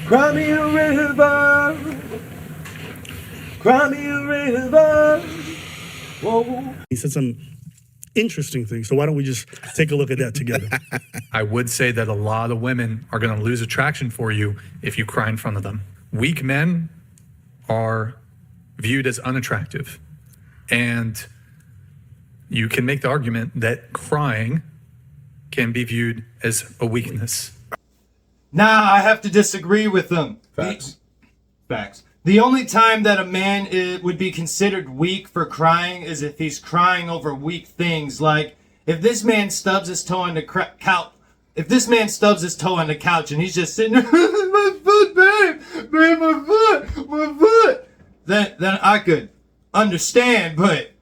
Cry me a river. Cry me a river. Whoa. He said some interesting things. So why don't we just take a look at that together? I would say that a lot of women are going to lose attraction for you if you cry in front of them. Weak men are viewed as unattractive. And you can make the argument that crying can be viewed as a weakness. Nah, I have to disagree with them. Facts. Facts. The only time that a man would be considered weak for crying is if he's crying over weak things. Like, if this man stubs his toe on the couch, and he's just sitting there, my foot, babe, my foot, then I could understand. But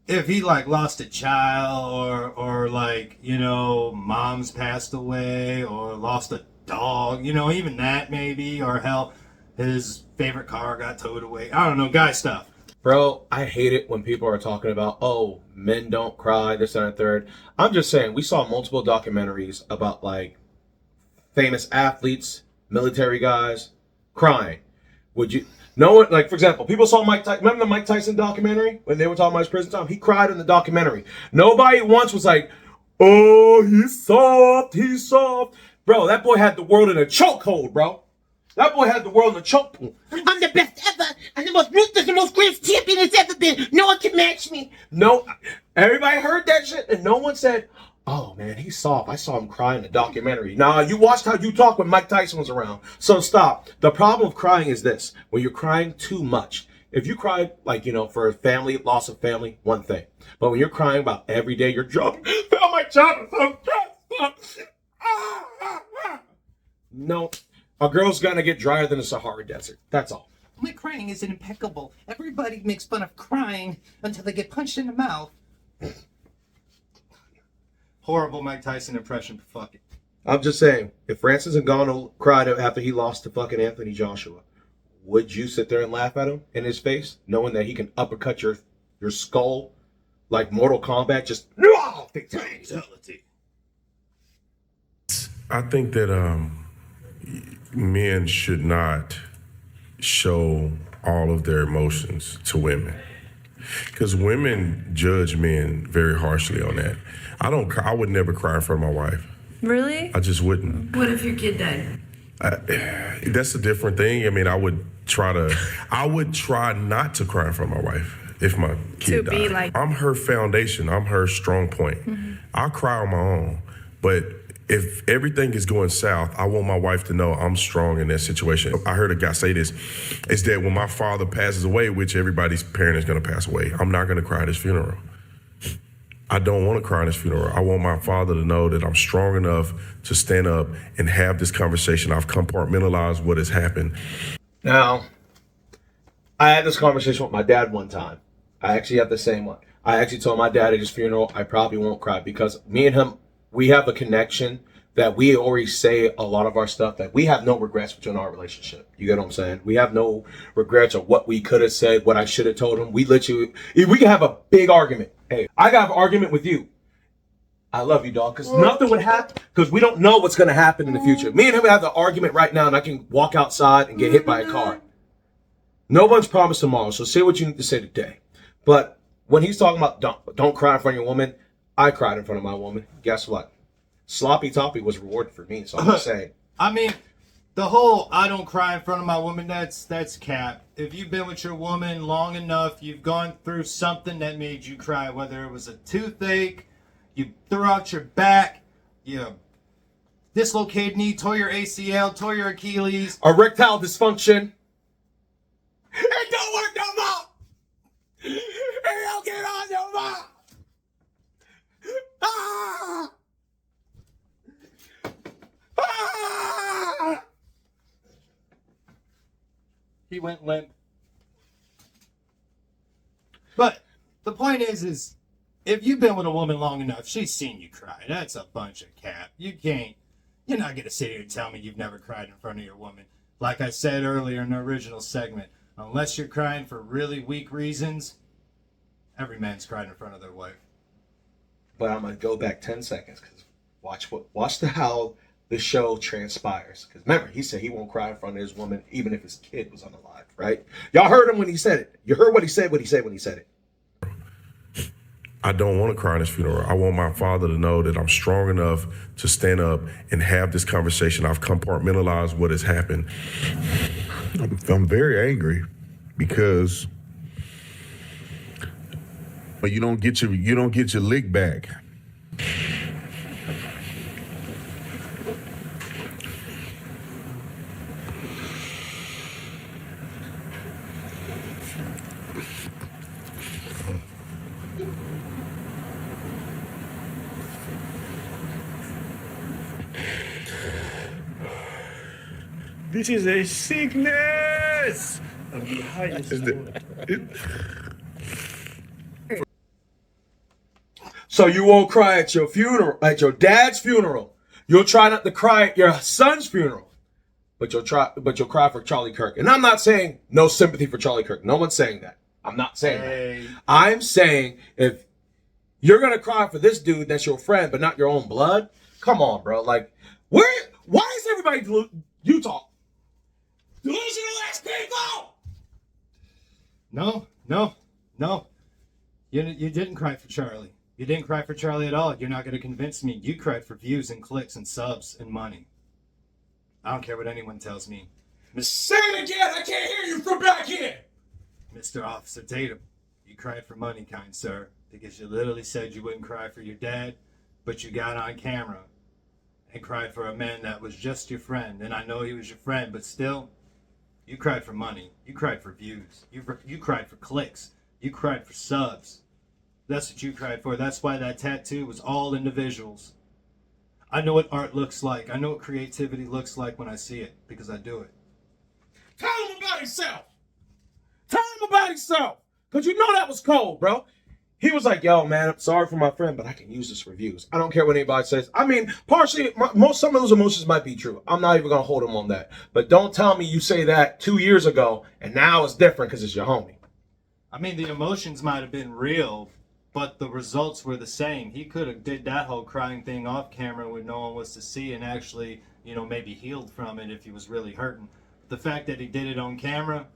if he like lost a child or like, you know, mom's passed away or lost a dog, you know, even that maybe, or hell, his favorite car got towed away. I don't know, guy stuff. Bro, I hate it when people are talking about, oh, men don't cry, this and a third. I'm just saying, we saw multiple documentaries about, like, famous athletes, military guys, crying. Would you... No one, like, for example, people saw Mike Tyson. Remember the Mike Tyson documentary? When they were talking about his prison time? He cried in the documentary. Nobody once was like, oh, he's soft. Bro, that boy had the world in a chokehold, bro. That boy had the world in a chokehold. I'm the best ever. I'm the most ruthless, the most greatest champion that's ever been. No one can match me. No, everybody heard that shit, and no one said, oh, man, he's soft. I saw him cry in the documentary. Nah, you watched how you talk when Mike Tyson was around. So stop. The problem with crying is this. When you're crying too much. If you cry, like, you know, for a family, loss of family, one thing. But when you're crying about every day, your job, oh, my job is so stressful. No. A girl's gonna get drier than the Sahara Desert. That's all. My crying isn't impeccable. Everybody makes fun of crying until they get punched in the mouth. Horrible Mike Tyson impression. Fuck it. I'm just saying, if Francis Ngannou cried after he lost to fucking Anthony Joshua, would you sit there and laugh at him in his face, knowing that he can uppercut your skull like Mortal Kombat? Just fatality. I think that men should not show all of their emotions to women, because women judge men very harshly on that. I would never cry in front of my wife. Really? I just wouldn't. What if your kid died? That's a different thing. I mean, I would try not to cry in front of my wife if my kid died. I'm her foundation. I'm her strong point. Mm-hmm. I'll cry on my own, but if everything is going south, I want my wife to know I'm strong in that situation. I heard a guy say this, is that when my father passes away, which everybody's parent is gonna pass away, I'm not gonna cry at his funeral. I don't wanna cry at his funeral. I want my father to know that I'm strong enough to stand up and have this conversation. I've compartmentalized what has happened. Now, I had this conversation with my dad one time. I actually had the same one. I actually told my dad at his funeral, I probably won't cry, because me and him, we have a connection that we already say a lot of our stuff, that we have no regrets between our relationship. You get what I'm saying? We have no regrets of what we could have said, what I should have told him. We can have a big argument. Hey, I got an argument with you. I love you, dog, because nothing would happen, because we don't know what's going to happen in the future. Me and him have the argument right now, and I can walk outside and get hit by a car. No one's promised tomorrow, so say what you need to say today. But when he's talking about don't cry in front of your woman, I cried in front of my woman. Guess what? Sloppy Toppy was rewarded for me, so I'm just saying. I mean, the whole I don't cry in front of my woman, that's cap. If you've been with your woman long enough, you've gone through something that made you cry, whether it was a toothache, you threw out your back, you dislocated knee, tore your ACL, tore your Achilles. Erectile dysfunction. It don't work no more. It don't get on no more. Ah! Ah! He went limp. But the point is if you've been with a woman long enough, she's seen you cry. That's a bunch of cap. You're not going to sit here and tell me you've never cried in front of your woman. Like I said earlier in the original segment, unless you're crying for really weak reasons, every man's cried in front of their wife. But I'm going to go back 10 seconds, because watch how the show transpires. Because remember, he said he won't cry in front of his woman, even if his kid was unalive, right? Y'all heard him when he said it. You heard what he said when he said it. I don't want to cry in his funeral. I want my father to know that I'm strong enough to stand up and have this conversation. I've compartmentalized what has happened. I'm very angry because but you don't get your lick back. This is a sickness of the highest order. So you won't cry at your funeral, at your dad's funeral. You'll try not to cry at your son's funeral, but you'll cry for Charlie Kirk. And I'm not saying no sympathy for Charlie Kirk. No one's saying that. I'm not saying that. I'm saying if you're gonna cry for this dude that's your friend, but not your own blood, come on, bro. Like, why is everybody Utah delusional ass people? No. You didn't cry for Charlie. You didn't cry for Charlie at all. You're not going to convince me. You cried for views and clicks and subs and money. I don't care what anyone tells me. Say it again. I can't hear you from back here. Mr. Officer Tatum, you cried for money, kind sir, because you literally said you wouldn't cry for your dad, but you got on camera and cried for a man that was just your friend. And I know he was your friend, but still, you cried for money. You cried for views. You cried for clicks. You cried for subs. That's what you cried for. That's why that tattoo was all individuals. I know what art looks like. I know what creativity looks like when I see it, because I do it. Tell him about himself. Tell him about himself. Because you know that was cold, bro. He was like, yo, man, I'm sorry for my friend, but I can use this for views. I don't care what anybody says. I mean, partially, some of those emotions might be true. I'm not even going to hold him on that. But don't tell me you say that 2 years ago, and now it's different because it's your homie. I mean, the emotions might have been real, but the results were the same. He could have did that whole crying thing off camera when no one was to see and actually, maybe healed from it if he was really hurting. The fact that he did it on camera,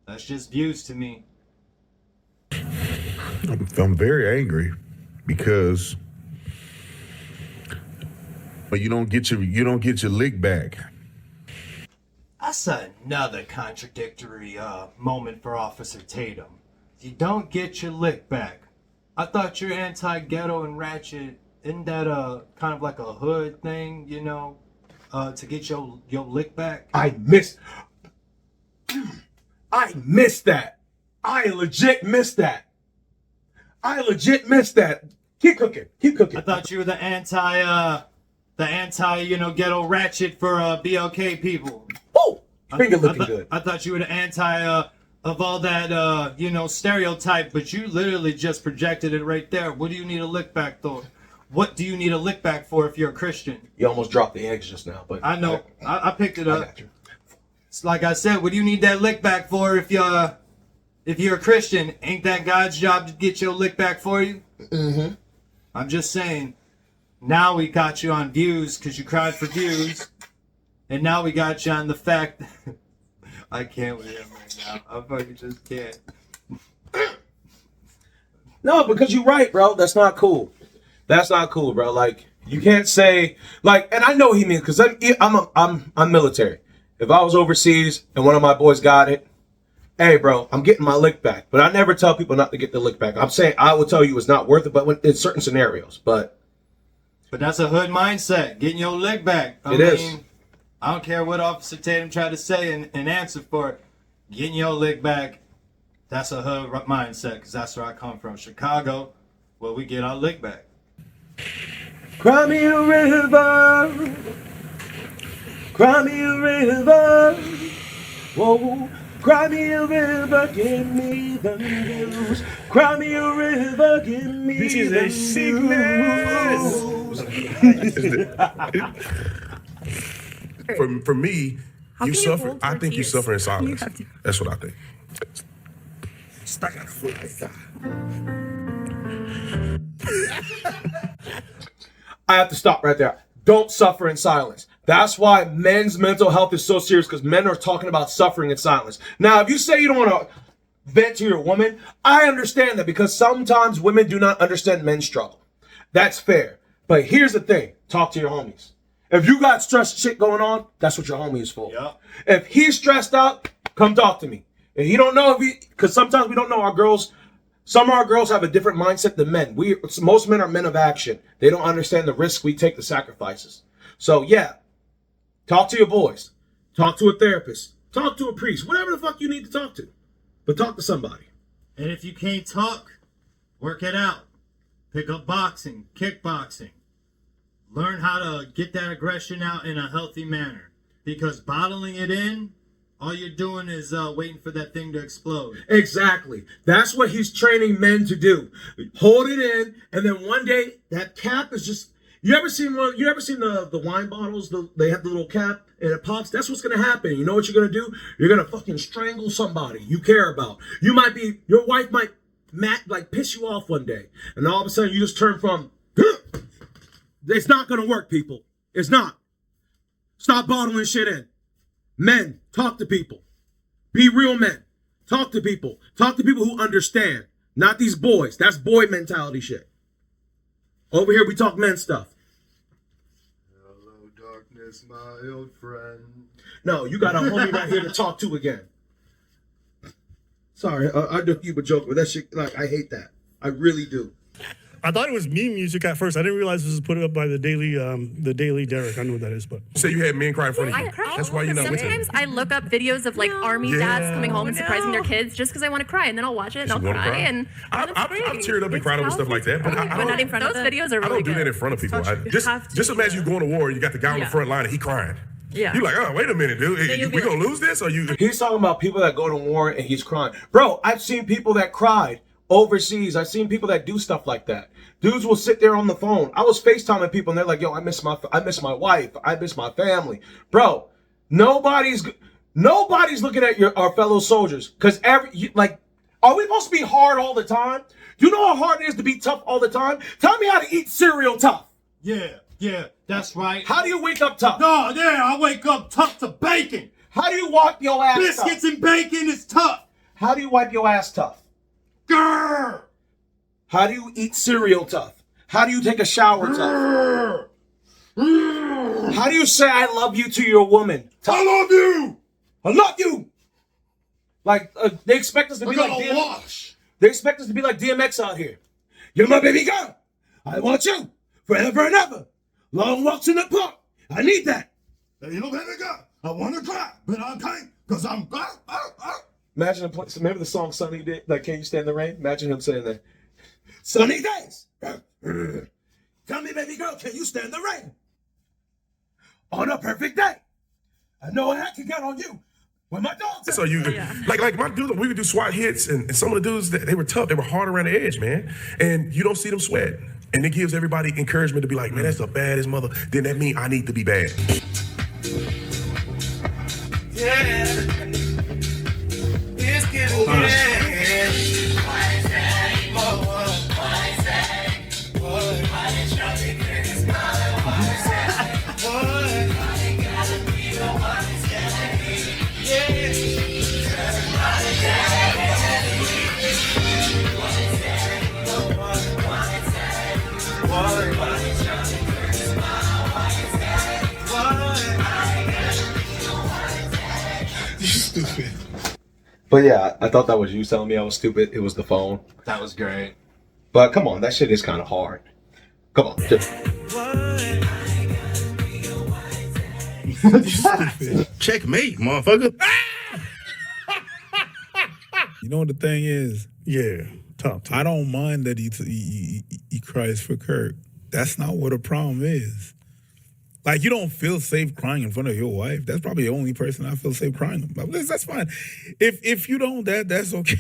that's just views to me. I'm very angry because but you don't get your lick back. That's another contradictory moment for Officer Tatum. You don't get your lick back. I thought you're anti-ghetto and ratchet. Isn't that kind of like a hood thing, to get your lick back? I missed that. I legit missed that. Keep cooking. I thought you were the anti, ghetto ratchet for BLK people. Oh, finger looking good. I thought you were the anti, of all that, stereotype, but you literally just projected it right there. What do you need a lick back for? What do you need a lick back for if you're a Christian? You almost dropped the eggs just now, but I know. I picked it up. I got you. It's like I said, what do you need that lick back for if you're a Christian? Ain't that God's job to get your lick back for you? Mm-hmm. I'm just saying, now we got you on views because you cried for views, and now we got you on the fact I can't with him right now. I fucking just can't. No, because you're right, bro. That's not cool. That's not cool, bro. Like, you can't say, like, and I know he means, because I'm military. If I was overseas and one of my boys got it, hey, bro, I'm getting my lick back. But I never tell people not to get the lick back. I'm saying I will tell you it's not worth it, but in certain scenarios. But that's a hood mindset, getting your lick back. I mean, I don't care what Officer Tatum tried to say and answer for it. Getting your lick back, that's a hood mindset, because that's where I come from. Chicago, where we get our lick back. Cry me a river. Cry me a river. Whoa. Cry me a river, give me the news. Cry me a river, give me This is the a sickness. For me, you suffer. I think you suffer in silence. That's what I think. I have to stop right there. don't suffer in silence. That's why men's mental health is so serious, because men are talking about suffering in silence. Now, if you say you don't want to vent to your woman, I understand that, because sometimes women do not understand men's struggle. That's fair. But here's the thing. Talk to your homies. If you got stressed shit going on, that's what your homie is for. Yep. If he's stressed out, come talk to me. If you don't know, because sometimes we don't know our girls. Some of our girls have a different mindset than men. Most men are men of action. They don't understand the risks we take, the sacrifices. So yeah, talk to your boys. Talk to a therapist. Talk to a priest. Whatever the fuck you need to talk to. But talk to somebody. And if you can't talk, work it out. Pick up boxing, kickboxing. Learn how to get that aggression out in a healthy manner. Because bottling it in, all you're doing is waiting for that thing to explode. Exactly. That's what he's training men to do. Hold it in, and then one day that cap is just. You ever seen the wine bottles? They have the little cap and it pops. That's what's gonna happen. You know what you're gonna do? You're gonna fucking strangle somebody you care about. Your wife might piss you off one day, and all of a sudden you just turn from. It's not gonna work, people. It's not. Stop bottling shit in. Men, talk to people. Be real men. Talk to people. Talk to people who understand. Not these boys. That's boy mentality shit. Over here, we talk men stuff. Hello, darkness, my old friend. No, you got a homie right here to talk to again. Sorry, I do keep a joke, but that shit, I hate that. I really do. I thought it was meme music at first. I didn't realize this was put up by the Daily Derek. I know what that is, but So you had men cry in front of you. That's why you're not with him. Sometimes I look up videos of army dads coming home and surprising their kids just because I want to cry, and then I'll watch it and I'll cry. And I've teared up and cried over stuff like that, but I not in front of those videos are I really don't do that in front of people. Just imagine you going to war and you got the guy on the front line and he crying. Yeah. You're like, oh, wait a minute, dude. We gonna lose this? Or you? He's talking about people that go to war and he's crying. Bro, I've seen people that cried overseas. I've seen people that do stuff like that. Dudes will sit there on the phone. I was FaceTiming people and they're like, yo, I miss my wife. I miss my family. Bro, nobody's looking at our fellow soldiers. Because are we supposed to be hard all the time? Do you know how hard it is to be tough all the time? Tell me how to eat cereal tough. Yeah, that's right. How do you wake up tough? No, yeah, I wake up tough to bacon. How do you wipe your ass Biscuits tough? and bacon is tough. How do you wipe your ass tough? Grrr. How do you eat cereal tough? How do you take a shower tough? How do you say I love you to your woman? I love you. I love you. They expect us to be like DMX. They expect us to be like DMX out here. You're my baby girl. I want you forever and ever. Long walks in the park. I need that. You know, baby girl, I want to cry, but I can't because I'm. Imagine him remember the song Sunny Day? Can you stand the rain? Imagine him saying that. Sunny days. Tell me, baby girl, can you stand the rain? On a perfect day. I know I can count on you. When my dog's So you, like my dude, we would do SWAT hits, and some of the dudes, they were tough. They were hard around the edge, man. And you don't see them sweat. And it gives everybody encouragement to be like, man, that's the baddest mother. Then that means I need to be bad. It's getting bad. stupid. But yeah, I thought that was you telling me I was stupid. It was the phone. That was great. But come on, that shit is kind of hard. Come on. Checkmate, motherfucker. You know what the thing is? Yeah, top. I don't mind that he cries for Kirk. That's not what the problem is. Like, you don't feel safe crying in front of your wife. That's probably the only person I feel safe crying about. That's fine. If you don't, that's okay.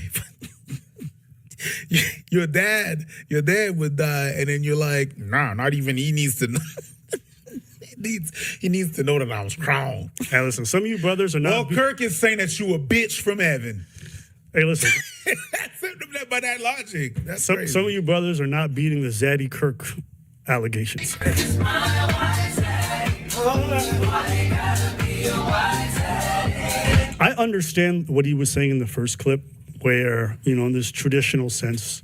Your dad would die, and then you're like, nah, not even he needs to know. He needs to know that I'm strong. Hey, listen, some of you brothers are not. Well, Kirk is saying that you a bitch from heaven. Hey, listen. By that logic, that's some crazy. of you brothers are not beating the Zaddy Kirk allegations. I understand what he was saying in the first clip, where, in this traditional sense,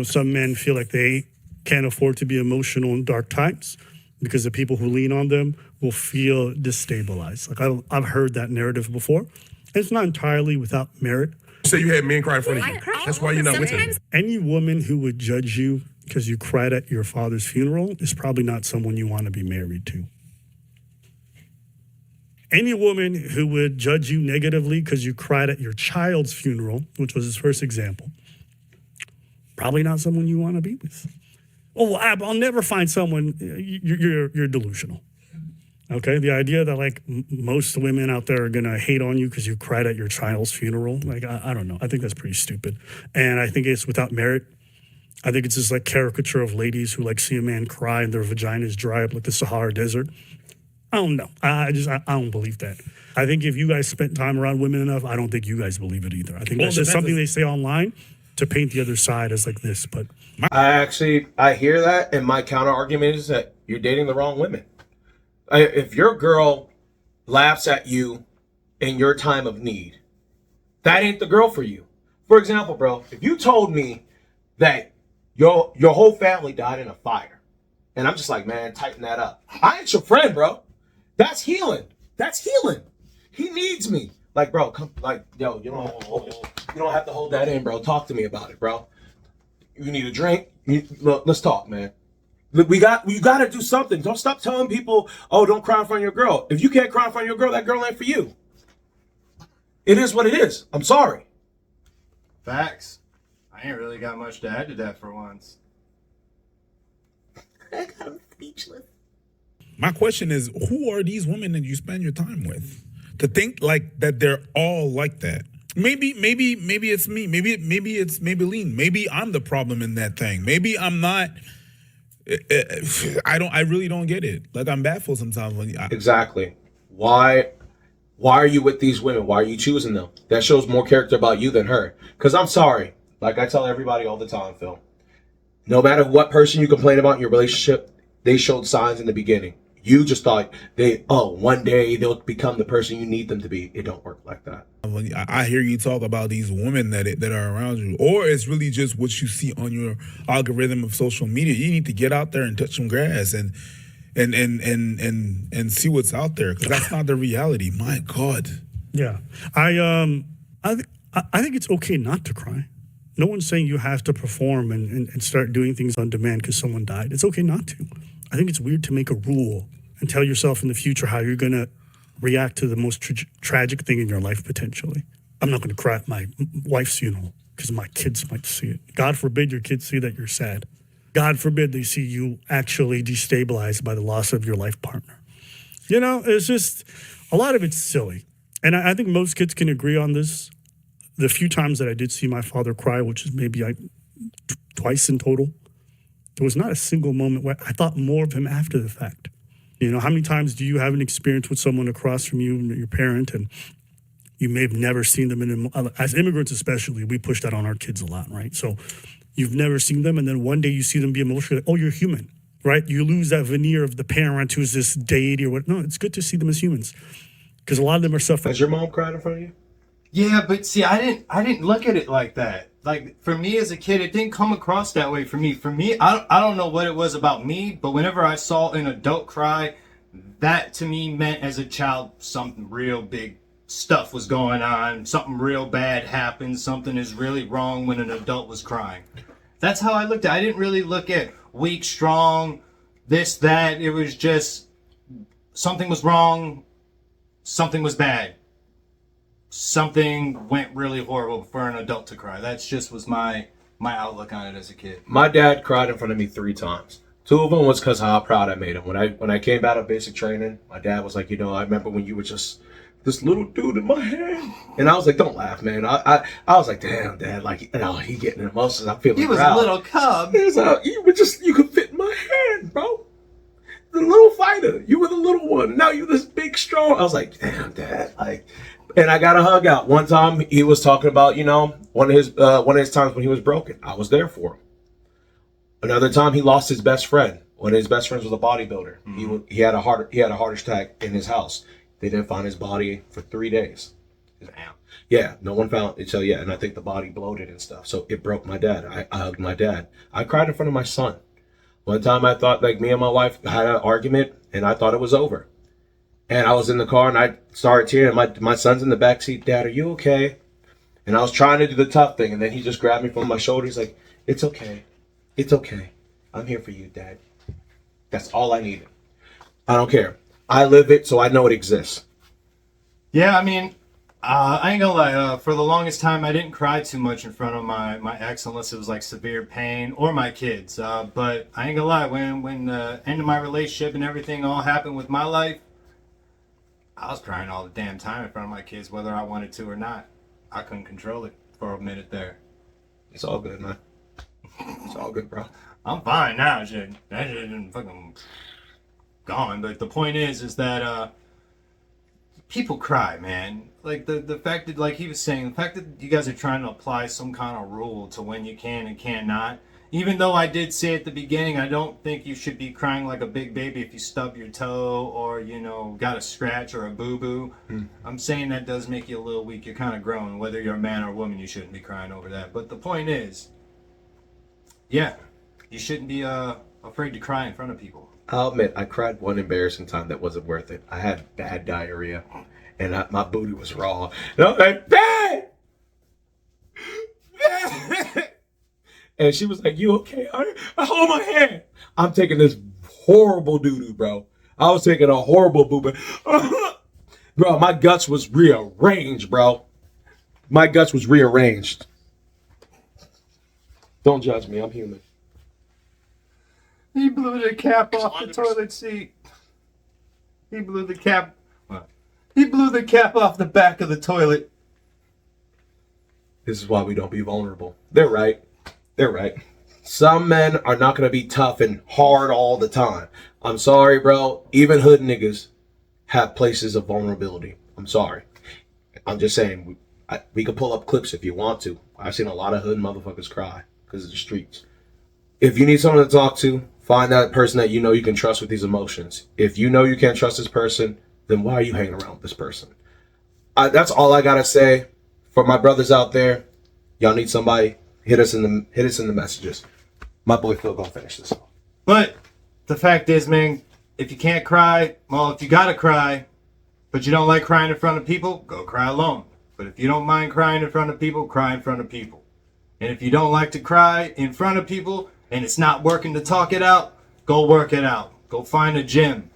some men feel like they can't afford to be emotional in dark times because the people who lean on them will feel destabilized. Like I've heard that narrative before. And it's not entirely without merit. So you had men cry in front of you. That's why you're not with him. Any woman who would judge you because you cried at your father's funeral is probably not someone you want to be married to. Any woman who would judge you negatively because you cried at your child's funeral, which was his first example, probably not someone you want to be with. Oh, well, I'll never find someone. You're delusional. Okay, the idea that like most women out there are gonna hate on you because you cried at your child's funeral, like I don't know. I think that's pretty stupid, and I think it's without merit. I think it's just like caricature of ladies who like see a man cry and their vaginas dry up like the Sahara Desert. I don't know. I don't believe that. I think if you guys spent time around women enough, I don't think you guys believe it either. I think that's just something they say online to paint the other side as like this. But I hear that, and my counter argument is that you're dating the wrong women. If your girl laughs at you in your time of need, that ain't the girl for you. For example, bro, if you told me that your whole family died in a fire, and I'm just like, man, tighten that up. I ain't your friend, bro. That's healing. That's healing. He needs me. Like, bro, come, like, yo, you don't have to hold that in, bro. Talk to me about it, bro. You need a drink? Look, let's talk, man. You got to do something. Don't stop telling people, oh, don't cry in front of your girl. If you can't cry in front of your girl, that girl ain't for you. It is what it is. I'm sorry. Facts. I ain't really got much to add to that for once. I'm speechless. My question is, who are these women that you spend your time with? To think like that they're all like that. Maybe it's me. Maybe it's Maybelline. Maybe I'm the problem in that thing. Maybe I'm not. I really don't get it. Like, I'm baffled sometimes Exactly. Why are you with these women? Why are you choosing them? That shows more character about you than her. Because I'm sorry. Like I tell everybody all the time, Phil. No matter what person you complain about in your relationship, they showed signs in the beginning. You just thought one day they'll become the person you need them to be. It don't work like that. I hear you talk about these women that are around you, or it's really just what you see on your algorithm of social media. You need to get out there and touch some grass and see what's out there, because that's not the reality. My God. Yeah, I think it's okay not to cry. No one's saying you have to perform and start doing things on demand because someone died. It's okay not to. I think it's weird to make a rule and tell yourself in the future how you're going to react to the most tragic thing in your life, potentially. I'm not going to cry at my wife's funeral because my kids might see it. God forbid your kids see that you're sad. God forbid they see you actually destabilized by the loss of your life partner. It's just, a lot of it's silly. And I think most kids can agree on this. The few times that I did see my father cry, which is maybe twice in total, there was not a single moment where I thought more of him after the fact. How many times do you have an experience with someone across from you, your parent, and you may have never seen them as immigrants especially, we push that on our kids a lot, right? So you've never seen them, and then one day you see them be emotional, oh, you're human, right? You lose that veneer of the parent who's this deity or what. No, it's good to see them as humans, because a lot of them are suffering. Has your mom cried in front of you? Yeah, but see, I didn't look at it like that. Like, for me as a kid, it didn't come across that way for me. For me, I don't know what it was about me, but whenever I saw an adult cry, that to me meant as a child something real big stuff was going on, something real bad happened, something is really wrong when an adult was crying. That's how I looked at it. I didn't really look at weak, strong, this, that. It was just something was wrong, something was bad. Something went really horrible for an adult to cry. That's just was my outlook on it as a kid. My dad cried in front of me 3 times. 2 of them was because how proud I made him. When I came out of basic training, my dad was like, I remember when you were just this little dude in my hand. And I was like, don't laugh, man. I was like, damn, Dad, like, he getting emotions. I'm feeling proud. He was a little cub. You could fit in my hand, bro. The little fighter. You were the little one. Now you this big, strong. I was like, damn, Dad, and I got a hug out. One time he was talking about, one of his times when he was broken. I was there for him. Another time, he lost his best friend. One of his best friends was a bodybuilder. He had a heart attack in his house. They didn't find his body for 3 days. Yeah, no one found it. So yeah, and I think the body bloated and stuff. So it broke my dad. I hugged my dad. I cried in front of my son. One time I thought like me and my wife had an argument and I thought it was over. And I was in the car and I started tearing. My son's in the back seat. Dad, are you okay? And I was trying to do the tough thing. And then he just grabbed me from my shoulder. He's like, it's okay. It's okay. I'm here for you, Dad. That's all I needed. I don't care. I live it, so I know it exists. Yeah, I mean, I ain't gonna lie. For the longest time, I didn't cry too much in front of my ex unless it was like severe pain or my kids. But I ain't gonna lie. When the end of my relationship and everything all happened with my life, I was crying all the damn time in front of my kids, whether I wanted to or not. I couldn't control it for a minute there. It's all good, man. It's all good, bro. I'm fine now. That shit isn't fucking gone. But the point is that people cry, man. Like the fact that, like he was saying, the fact that you guys are trying to apply some kind of rule to when you can and cannot. Even though I did say at the beginning, I don't think you should be crying like a big baby if you stub your toe or, you know, got a scratch or a boo-boo. I'm saying that does make you a little weak. You're kind of grown. Whether you're a man or a woman, you shouldn't be crying over that. But the point is, yeah, you shouldn't be afraid to cry in front of people. I'll admit, I cried one embarrassing time that wasn't worth it. I had bad diarrhea, and my booty was raw. And I was like, Dad! Dad! And she was like, you okay? I hold my hand. I'm taking this horrible doo-doo, bro. I was taking a horrible boo-boo. Bro, my guts was rearranged, bro. My guts was rearranged. Don't judge me. I'm human. He blew the cap off the toilet seat. He blew the cap. What? He blew the cap off the back of the toilet. This is why we don't be vulnerable. They're right. They're right. Some men are not going to be tough and hard all the time. I'm sorry, bro. Even hood niggas have places of vulnerability. I'm sorry. I'm just saying, we can pull up clips if you want to. I've seen a lot of hood motherfuckers cry because of the streets. If you need someone to talk to, find that person that you know you can trust with these emotions. If you know you can't trust this person, then why are you hanging around with this person? That's all I got to say. For my brothers out there, y'all need somebody, hit us in the messages. My boy Phil gonna finish this off. But the fact is, man, if you can't cry, well, if you gotta cry, but you don't like crying in front of people, go cry alone. But if you don't mind crying in front of people, cry in front of people. And if you don't like to cry in front of people and it's not working to talk it out, go work it out. Go find a gym.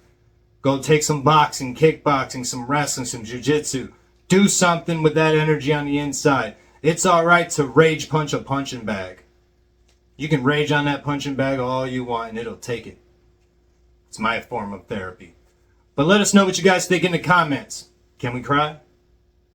Go take some boxing, kickboxing, some wrestling, some jiu-jitsu. Do something with that energy on the inside. It's all right to rage punch a punching bag. You can rage on that punching bag all you want and it'll take it. It's my form of therapy. But let us know what you guys think in the comments. Can we cry?